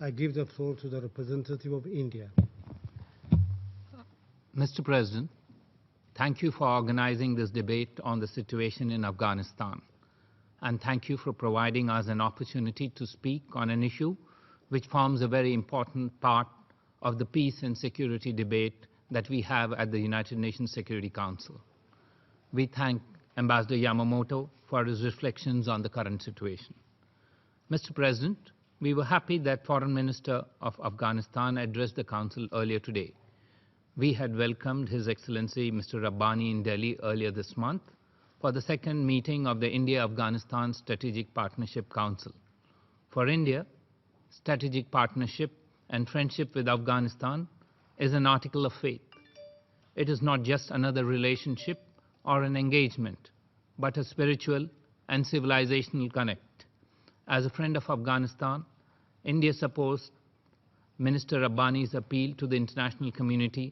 I give the floor to the representative of India. Mr. President, thank you for organizing this debate on the situation in Afghanistan. And thank you for providing us an opportunity to speak on an issue which forms a very important part of the peace and security debate that we have at the United Nations Security Council. We thank Ambassador Yamamoto for his reflections on the current situation. Mr. President, we were happy that Foreign Minister of Afghanistan addressed the Council earlier today. We had welcomed His Excellency Mr. Rabbani in Delhi earlier this month for the second meeting of the India-Afghanistan Strategic Partnership Council. For India, strategic partnership and friendship with Afghanistan is an article of faith. It is not just another relationship or an engagement, but a spiritual and civilizational connect. As a friend of Afghanistan, India supports Minister Rabbani's appeal to the international community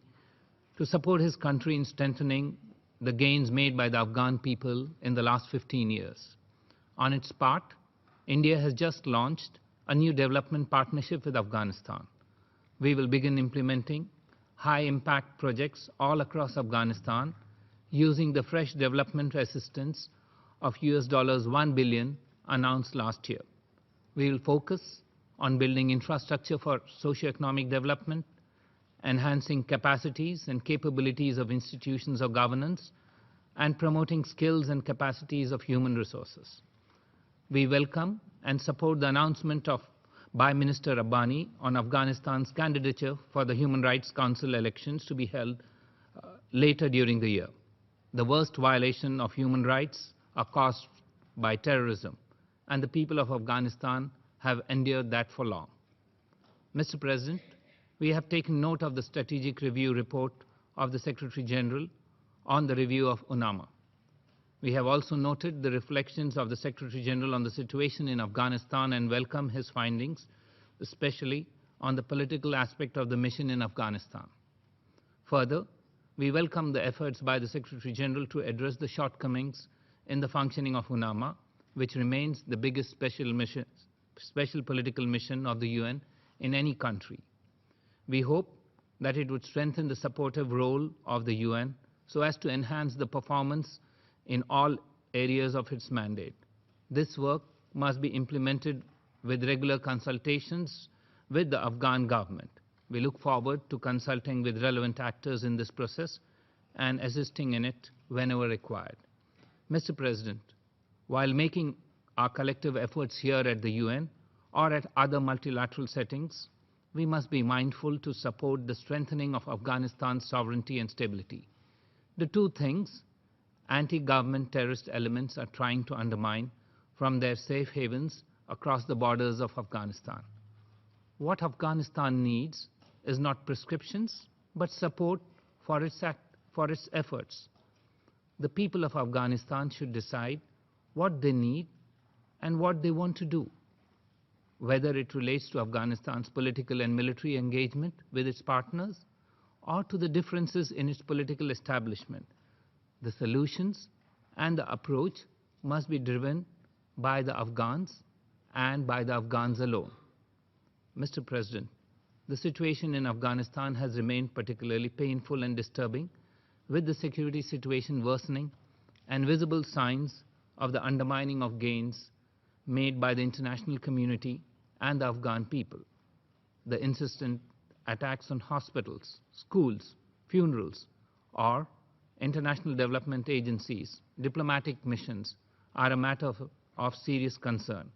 to support his country in strengthening the gains made by the Afghan people in the last 15 years. On its part, India has just launched a new development partnership with Afghanistan. We will begin implementing high-impact projects all across Afghanistan using the fresh development assistance of $1 billion announced last year. We will focus on building infrastructure for socio-economic development, enhancing capacities and capabilities of institutions of governance, and promoting skills and capacities of human resources. We welcome and support the announcement by Minister Rabbani on Afghanistan's candidature for the Human Rights Council elections to be held later during the year. The worst violation of human rights are caused by terrorism, and the people of Afghanistan have endured that for long. Mr. President, we have taken note of the strategic review report of the Secretary General on the review of UNAMA. We have also noted the reflections of the Secretary General on the situation in Afghanistan and welcome his findings, especially on the political aspect of the mission in Afghanistan. Further, we welcome the efforts by the Secretary General to address the shortcomings in the functioning of UNAMA, which remains the biggest special political mission of the UN in any country. We hope that it would strengthen the supportive role of the UN so as to enhance the performance in all areas of its mandate. This work must be implemented with regular consultations with the Afghan government. We look forward to consulting with relevant actors in this process and assisting in it whenever required. Mr. President, while making our collective efforts here at the UN or at other multilateral settings, we must be mindful to support the strengthening of Afghanistan's sovereignty and stability. The two things anti-government terrorist elements are trying to undermine from their safe havens across the borders of Afghanistan. What Afghanistan needs is not prescriptions, but support for its efforts. The people of Afghanistan should decide what they need and what they want to do, whether it relates to Afghanistan's political and military engagement with its partners or to the differences in its political establishment. The solutions and the approach must be driven by the Afghans and by the Afghans alone. Mr. President, the situation in Afghanistan has remained particularly painful and disturbing, with the security situation worsening and visible signs of the undermining of gains made by the international community and the Afghan people. The insistent attacks on hospitals, schools, funerals, or international development agencies, diplomatic missions are a matter of serious concern.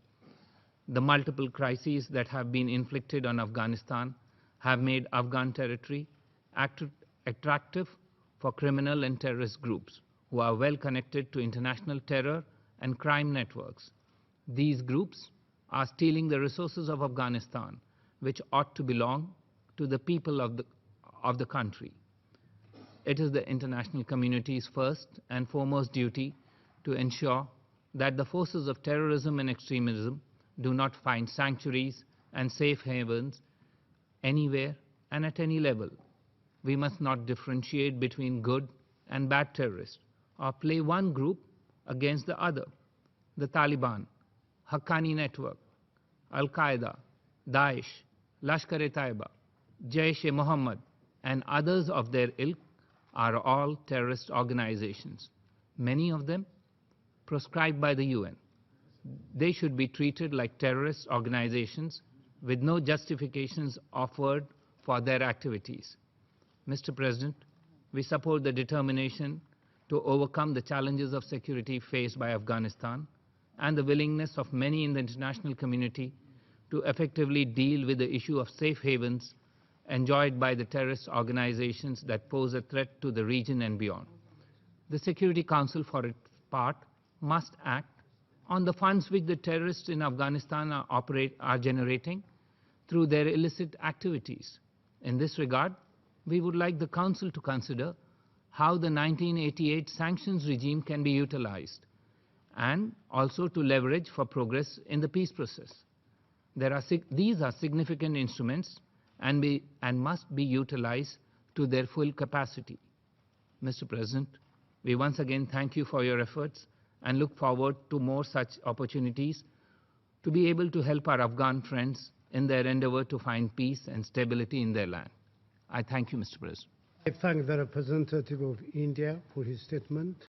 The multiple crises that have been inflicted on Afghanistan have made Afghan territory attractive for criminal and terrorist groups who are well connected to international terror and crime networks. These groups are stealing the resources of Afghanistan, which ought to belong to the people of the country. It is the international community's first and foremost duty to ensure that the forces of terrorism and extremism do not find sanctuaries and safe havens anywhere and at any level. We must not differentiate between good and bad terrorists or play one group against the other. The Taliban, Haqqani Network, Al-Qaeda, Daesh, Lashkar-e-Taiba, Jaish-e-Mohammed, and others of their ilk are all terrorist organizations, many of them proscribed by the UN. They should be treated like terrorist organizations with no justifications offered for their activities. Mr. President, we support the determination to overcome the challenges of security faced by Afghanistan and the willingness of many in the international community to effectively deal with the issue of safe havens enjoyed by the terrorist organizations that pose a threat to the region and beyond. The Security Council, for its part, must act on the funds which the terrorists in Afghanistan are generating through their illicit activities. In this regard, we would like the Council to consider how the 1988 sanctions regime can be utilized and also to leverage for progress in the peace process. These are significant instruments and must be utilized to their full capacity. Mr. President, we once again thank you for your efforts and look forward to more such opportunities to be able to help our Afghan friends in their endeavor to find peace and stability in their land. I thank you, Mr. President. I thank the representative of India for his statement.